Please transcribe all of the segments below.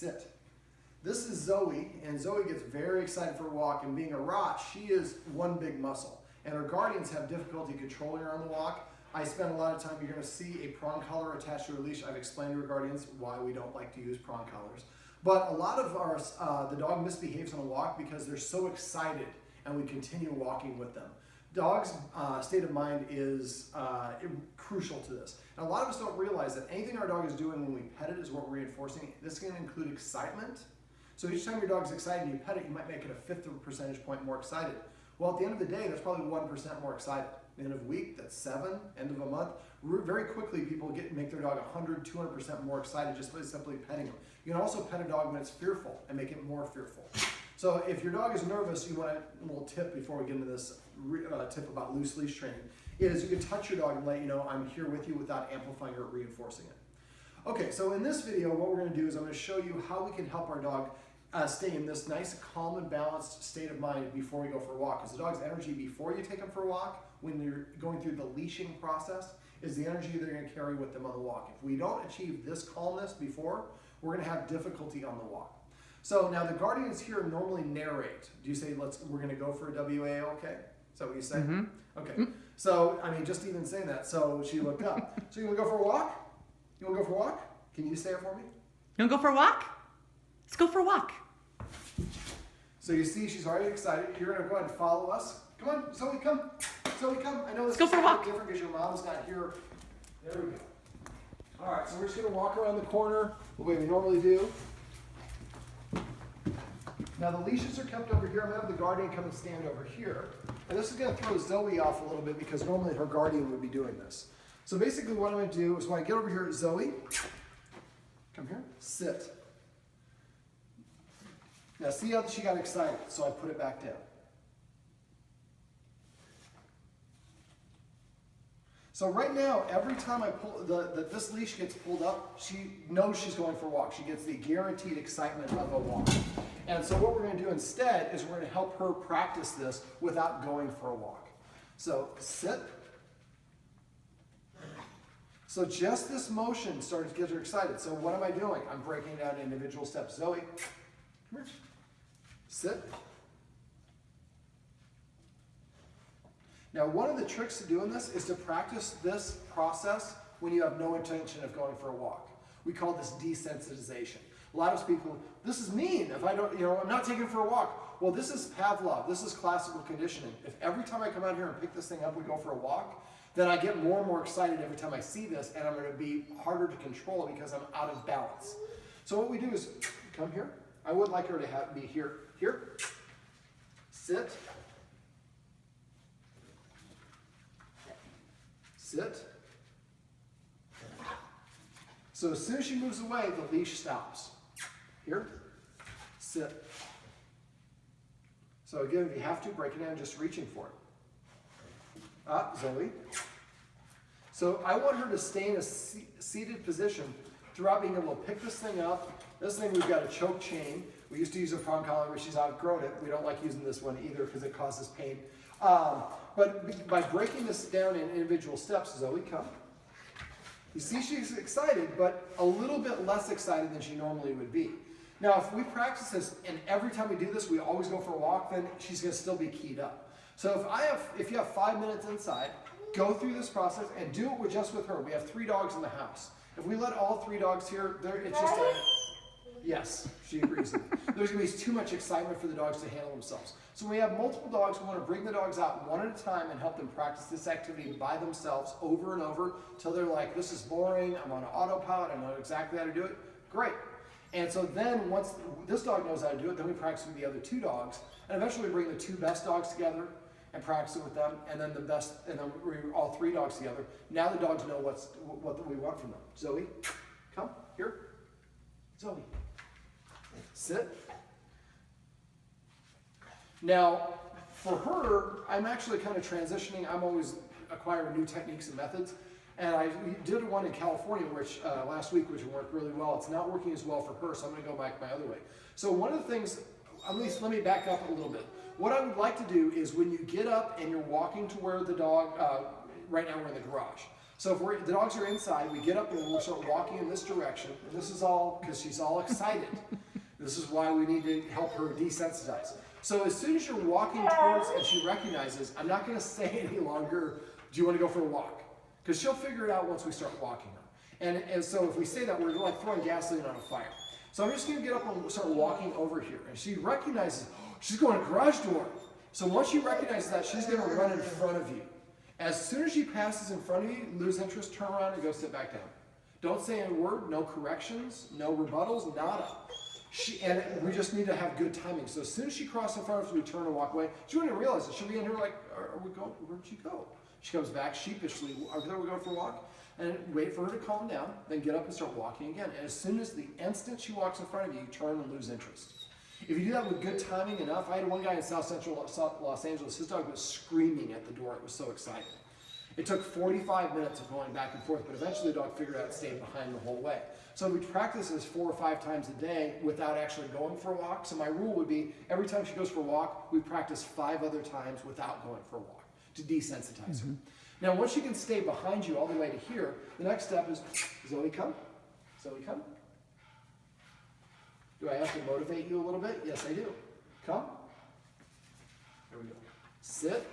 sit. This is Zoey, and Zoey gets very excited for a walk, and being a Rott, she is one big muscle. And her guardians have difficulty controlling her on the walk. I spend a lot of time, you're going to see a prong collar attached to her leash. I've explained to her guardians why we don't like to use prong collars. But a lot of our, the dog misbehaves on a walk because they're so excited and we continue walking with them. Dogs' state of mind is crucial to this. And a lot of us don't realize that anything our dog is doing when we pet it is what we're reinforcing. This can include excitement. So each time your dog's excited and you pet it, you might make it a fifth of a percentage point more excited. Well, at the end of the day, that's probably 1% more excited. End of week, that's 7. End of a month, very quickly people make their dog 100, 200% more excited just by simply petting them. You can also pet a dog when it's fearful and make it more fearful. So if your dog is nervous, you want a little tip before we get into this tip about loose leash training, is you can touch your dog and let you know I'm here with you without amplifying or reinforcing it. Okay, so in this video, what we're going to do is I'm going to show you how we can help our dog stay in this nice, calm, and balanced state of mind before we go for a walk. Because the dog's energy before you take them for a walk, when you're going through the leashing process, is the energy they're going to carry with them on the walk. If we don't achieve this calmness before, we're going to have difficulty on the walk. So now the guardians here normally narrate. Do you say, we're going to go for a WAOK? Is that what you say? Mm-hmm. Okay. Mm-hmm. So, I mean, just even saying that. So she looked up. So you want to go for a walk? You want to go for a walk? Can you say it for me? You want to go for a walk? Let's go for a walk. So you see, she's already excited. You're going to go ahead and follow us. Come on, Zoey, come. Zoey, come. I know this is different because your mom's not here. There we go. All right, so we're just going to walk around the corner the way we normally do. Now the leashes are kept over here. I'm going to have the guardian come and stand over here. And this is going to throw Zoey off a little bit because normally her guardian would be doing this. So basically what I'm going to do is when I get over here, Zoey, come here, sit. Now see how she got excited, so I put it back down. So right now, every time I pull this leash gets pulled up, she knows she's going for a walk. She gets the guaranteed excitement of a walk. And so what we're going to do instead is we're going to help her practice this without going for a walk. So sit. So just this motion starts to get her excited. So what am I doing? I'm breaking down individual steps. Zoey, come here. Sit. Now, one of the tricks to doing this is to practice this process when you have no intention of going for a walk. We call this desensitization. A lot of people, this is mean. If I don't, I'm not taking for a walk. Well, this is Pavlov. This is classical conditioning. If every time I come out here and pick this thing up, we go for a walk, then I get more and more excited every time I see this, and I'm going to be harder to control because I'm out of balance. So what we do is come here. I would like her to be here. Here. Sit. Sit. So as soon as she moves away, the leash stops. Here. Sit. So again, if you have to, break it down, just reaching for it. Zoey. So I want her to stay in a seated position throughout being able to pick this thing up. This thing, we've got a choke chain. We used to use a prong collar, but she's outgrown it. We don't like using this one either because it causes pain. But by breaking this down in individual steps, Zoey, come. You see she's excited, but a little bit less excited than she normally would be. Now, if we practice this, and every time we do this, we always go for a walk, then she's going to still be keyed up. So if you have 5 minutes inside, go through this process and do it just with her. We have 3 dogs in the house. If we let all 3 dogs here, it's just a... Yes, she agrees. There's going to be too much excitement for the dogs to handle themselves. So when we have multiple dogs, we want to bring the dogs out one at a time and help them practice this activity by themselves over and over until they're like, this is boring, I'm on autopilot, I know exactly how to do it. Great. And so then once this dog knows how to do it, then we practice with the other 2 dogs. And eventually we bring the 2 best dogs together and practice it with them, and then all 3 dogs together. Now the dogs know what we want from them. Zoey, come here. Zoey. Sit. Now, for her, I'm actually kind of transitioning. I'm always acquiring new techniques and methods. And I did one in California last week, which worked really well. It's not working as well for her, so I'm going to go back my other way. So one of the things, at least let me back up a little bit. What I would like to do is when you get up and you're walking to where the dog, right now we're in the garage. So if the dogs are inside, we get up and we'll start walking in this direction. And this is all because she's all excited. This is why we need to help her desensitize. So as soon as you're walking towards and she recognizes, I'm not going to say any longer, do you want to go for a walk? Because she'll figure it out once we start walking her. And so if we say that, we're like throwing gasoline on a fire. So I'm just going to get up and start walking over here. And she recognizes, oh, she's going to garage door. So once she recognizes that, she's going to run in front of you. As soon as she passes in front of you, lose interest, turn around, and go sit back down. Don't say a word, no corrections, no rebuttals, nada. And we just need to have good timing. So as soon as she crosses in front of us, we turn and walk away. She wouldn't even realize it. She'll be in here like, are we going? Where'd she go? She comes back sheepishly. Are we going for a walk? And wait for her to calm down, then get up and start walking again. And as soon as the instant she walks in front of you, you turn and lose interest. If you do that with good timing enough, I had one guy in South Central Los Angeles, his dog was screaming at the door. It was so exciting. It took 45 minutes of going back and forth, but eventually the dog figured out it stayed behind the whole way. So we practice this 4 or 5 times a day without actually going for a walk. So my rule would be every time she goes for a walk, we practice 5 other times without going for a walk to desensitize her. Now, once she can stay behind you all the way to here, the next step is, Zoe, come. Zoe, come. Do I have to motivate you a little bit? Yes, I do. Come. Here we go. Sit.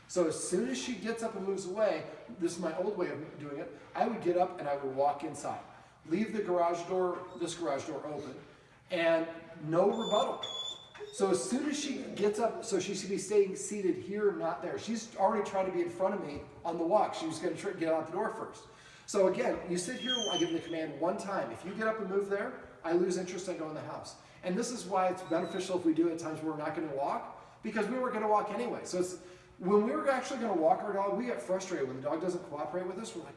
So as soon as she gets up and moves away, this is my old way of doing it, I would get up and I would walk inside. Leave the garage door, this garage door open, and no rebuttal. So as soon as she gets up, so she should be staying seated here, not there. She's already trying to be in front of me on the walk. She was going to get out the door first. So again, you sit here, I give the command 1 time. If you get up and move there, I lose interest, I go in the house. And this is why it's beneficial if we do it at times where we're not going to walk, because we weren't going to walk anyway. So when we were actually going to walk our dog, we get frustrated when the dog doesn't cooperate with us. We're like,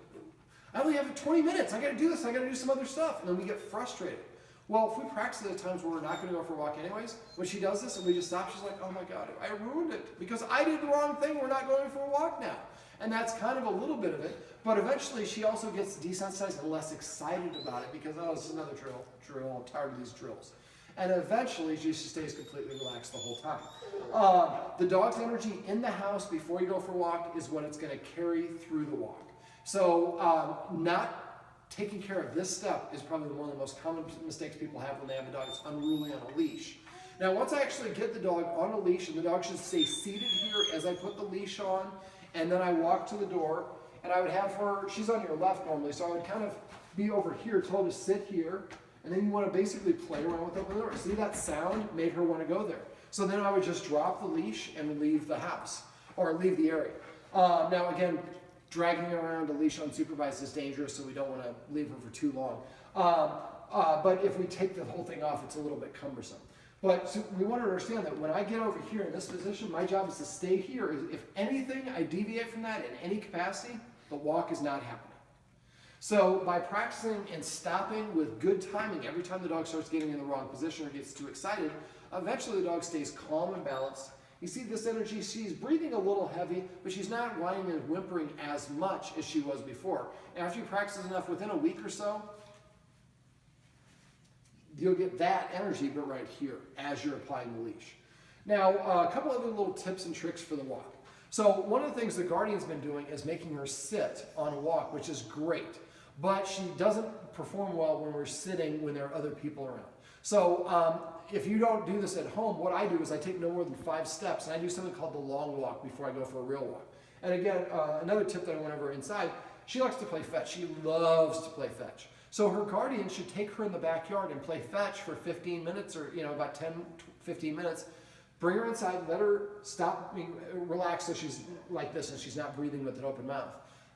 I only have 20 minutes. I got to do this. I got to do some other stuff. And then we get frustrated. Well, if we practice it at times where we're not going to go for a walk anyways, when she does this and we just stop, she's like, oh my God, I ruined it because I did the wrong thing. We're not going for a walk now. And that's kind of a little bit of it. But eventually she also gets desensitized and less excited about it because, oh, this is another drill. I'm tired of these drills. And eventually she just stays completely relaxed the whole time. The dog's energy in the house before you go for a walk is what it's going to carry through the walk. So not taking care of this step is probably one of the most common mistakes people have when they have a dog that's unruly on a leash. Now, once I actually get the dog on a leash, and the dog should stay seated here as I put the leash on, and then I walk to the door, and I would have her, she's on your left normally, so I would kind of be over here, tell her to sit here, and then you want to basically play around with the door. See that sound made her want to go there. So then I would just drop the leash and leave the house, or leave the area. Now again, dragging around a leash unsupervised is dangerous, so we don't want to leave her for too long. But if we take the whole thing off, it's a little bit cumbersome. But so we want to understand that when I get over here in this position, my job is to stay here. If anything, I deviate from that in any capacity, the walk is not happening. So by practicing and stopping with good timing, every time the dog starts getting in the wrong position or gets too excited, eventually the dog stays calm and balanced. You see this energy, she's breathing a little heavy, but she's not whining and whimpering as much as she was before. After you practice enough, within a week or so, you'll get that energy, but right here, as you're applying the leash. Now, a couple other little tips and tricks for the walk. So one of the things the Guardian's been doing is making her sit on a walk, which is great. But she doesn't perform well when we're sitting when there are other people around. So if you don't do this at home, what I do is I take no more than 5 steps, and I do something called the long walk before I go for a real walk. And again, another tip that I went over inside, she likes to play fetch. She loves to play fetch. So her guardian should take her in the backyard and play fetch for 15 minutes or about 10, 15 minutes. Bring her inside, let her stop, relax so she's like this and she's not breathing with an open mouth.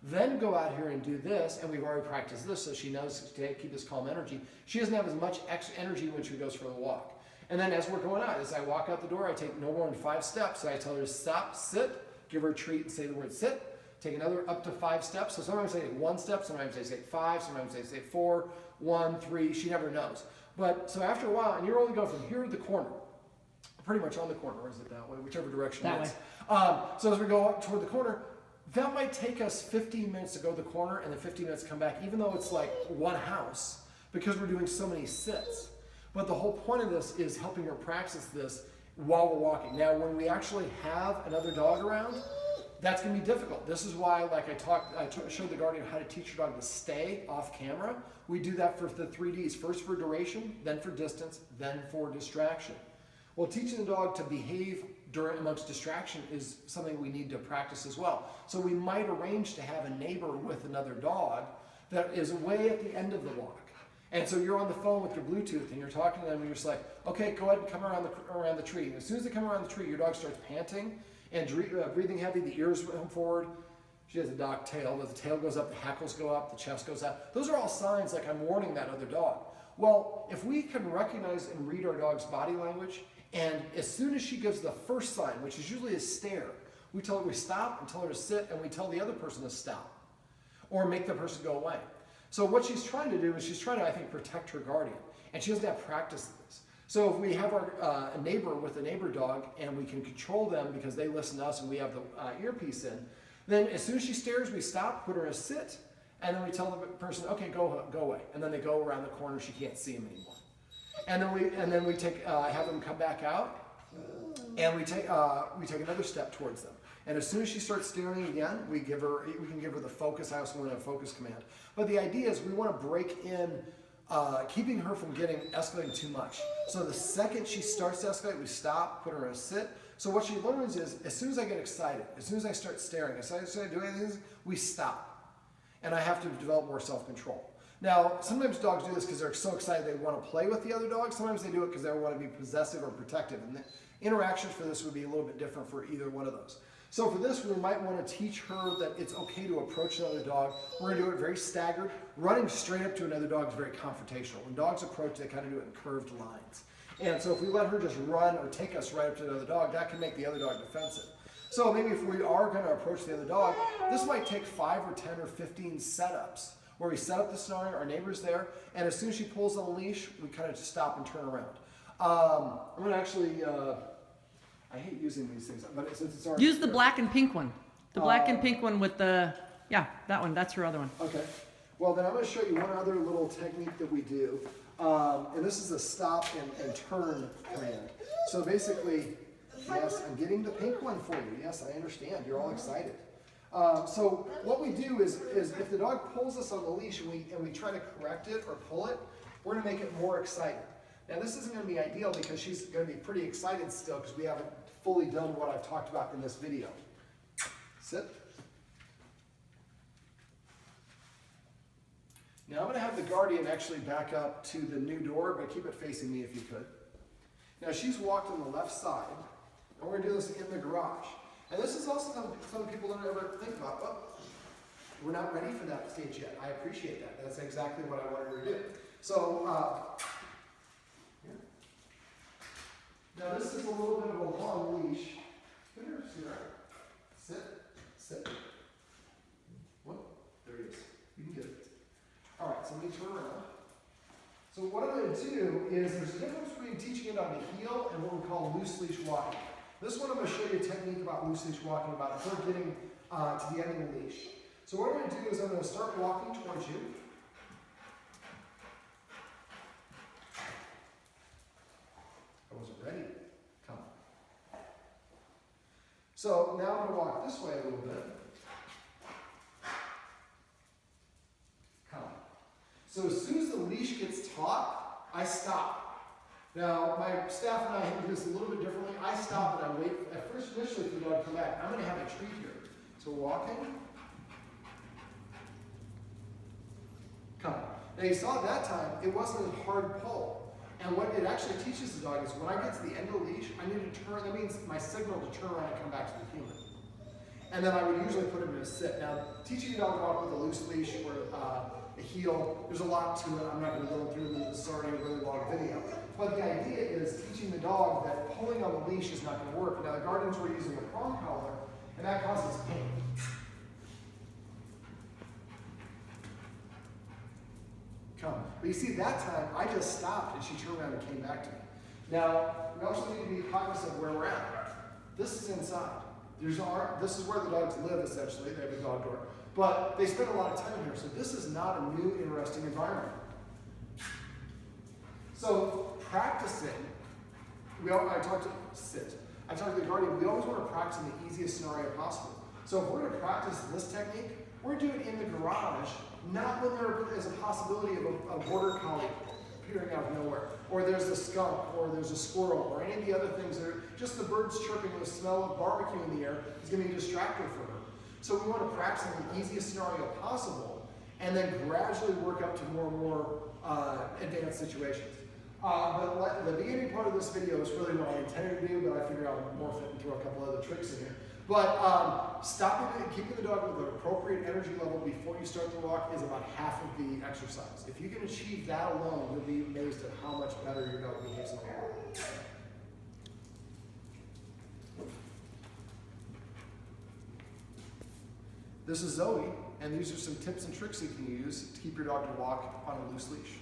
Then go out here and do this, and we've already practiced this, so she knows to keep this calm energy. She doesn't have as much extra energy when she goes for the walk. And then as we're going out, as I walk out the door, I take no more than 5 steps. So I tell her to stop, sit, give her a treat and say the word sit. Take another up to 5 steps. So sometimes I take 1 step, sometimes I say 5, sometimes I say 4, 1, 3. She never knows. But so after a while, and you're only going from here to the corner, pretty much on the corner, or is it that way, whichever direction it is. So as we go up toward the corner, that might take us 15 minutes to go to the corner and then 15 minutes to come back, even though it's like one house, because we're doing so many sits. But the whole point of this is helping her practice this while we're walking. Now, when we actually have another dog around, that's going to be difficult. This is why, like I showed the guardian how to teach your dog to stay off camera. We do that for the 3Ds. First for duration, then for distance, then for distraction. Well, teaching the dog to behave amongst distraction is something we need to practice as well. So we might arrange to have a neighbor with another dog that is way at the end of the walk. And so you're on the phone with your Bluetooth and you're talking to them and you're just like, okay, go ahead and come around the tree. And as soon as they come around the tree, your dog starts panting and breathing heavy, the ears come forward. She has a dock tail. The tail goes up, the hackles go up, the chest goes up. Those are all signs like I'm warning that other dog. Well, if we can recognize and read our dog's body language, and as soon as she gives the first sign, which is usually a stare, we tell her we stop and tell her to sit, and we tell the other person to stop or make the person go away. So what she's trying to do is she's trying to, I think, protect her guardian, and she doesn't have practice this. So if we have a neighbor with a neighbor dog and we can control them because they listen to us and we have the earpiece in, then as soon as she stares, we stop, put her in a sit, and then we tell the person, okay, go away. And then they go around the corner, she can't see him anymore. And then we take have them come back out, and we take another step towards them. And as soon as she starts staring again, we can give her the focus. I also want to have a focus command. But the idea is we want to break in, keeping her from escalating too much. So the second she starts to escalate, we stop, put her in a sit. So what she learns is, as soon as I get excited, as soon as I start staring, as soon as I do anything, we stop. And I have to develop more self-control. Now, sometimes dogs do this because they're so excited they want to play with the other dog. Sometimes they do it because they want to be possessive or protective. And the interactions for this would be a little bit different for either one of those. So for this, we might want to teach her that it's okay to approach another dog. We're going to do it very staggered. Running straight up to another dog is very confrontational. When dogs approach, they kind of do it in curved lines. And so if we let her just run or take us right up to another dog, that can make the other dog defensive. So maybe if we are going to approach the other dog, this might take 5 or 10 or 15 setups where we set up the scenario, our neighbor's there, and as soon as she pulls on the leash, we kind of just stop and turn around. I'm going to actually, I hate using these things, but since it's already Use the black and pink one. The black and pink one with the, yeah, that one. That's her other one. Okay. Well, then I'm going to show you one other little technique that we do. And this is a stop and turn command. So basically, yes, I'm getting the pink one for you. Yes, I understand. You're all excited. So what we do is if the dog pulls us on the leash and we try to correct it or pull it, we're going to make it more excited. Now this isn't going to be ideal because she's going to be pretty excited still because we haven't fully done what I've talked about in this video. Sit. Now I'm going to have the guardian actually back up to the new door, but keep it facing me if you could. Now she's walked on the left side, and we're going to do this in the garage. And this is also some people don't ever think about, oh, we're not ready for that stage yet. I appreciate that. That's exactly what I wanted her to do. So, now this is a little bit of a long leash. Come here, sweetheart. Sit. Whoop, there it is. You can get it. All right, so let me turn around. So what I'm going to do is there's a difference between teaching it on the heel and what we call loose leash walking. This one I'm going to show you a technique about loose leash walking, about her getting to the end of the leash. So what I'm going to do is I'm going to start walking towards you. I wasn't ready. Come. So now I'm going to walk this way a little bit. Come. So as soon as the leash gets taut, I stop. Now, my staff and I do this a little bit differently. I stop and I wait. At first, initially, for the dog to come back, I'm going to have a treat here. So walking. Come. Now, you saw at that time, it wasn't a hard pull. And what it actually teaches the dog is when I get to the end of the leash, I need to turn. That means my signal to turn around and come back to the human. And then I would usually put him in a sit. Now, teaching a dog to walk with a loose leash or a heel, there's a lot to it. I'm not going to go through this. This is already a really long video. But the idea is teaching the dog that pulling on the leash is not going to work. Now, the guardians were using a prong collar, and that causes pain. Come. But you see, that time, I just stopped, and she turned around and came back to me. Now, we also need to be cognizant of where we're at. This is inside. This is where the dogs live, essentially. They have a dog door. But they spend a lot of time here, so this is not a new, interesting environment. So practicing I talked to the guardian, we always want to practice in the easiest scenario possible. So if we're going to practice this technique, we're doing it in the garage, not when there is a possibility of a border collie appearing out of nowhere, or there's a skunk, or there's a squirrel, or any of the other things that are just the birds chirping and the smell of barbecue in the air is going to be a distractor for her. So we want to practice in the easiest scenario possible, and then gradually work up to more and more advanced situations. But the beginning part of this video is really what I intended to do, but I figured I'll morph it and throw a couple other tricks in here. But keeping the dog with an appropriate energy level before you start the walk is about half of the exercise. If you can achieve that alone, you'll be amazed at how much better your dog behaves in the walk. This is Zoey, and these are some tips and tricks you can use to keep your dog to walk on a loose leash.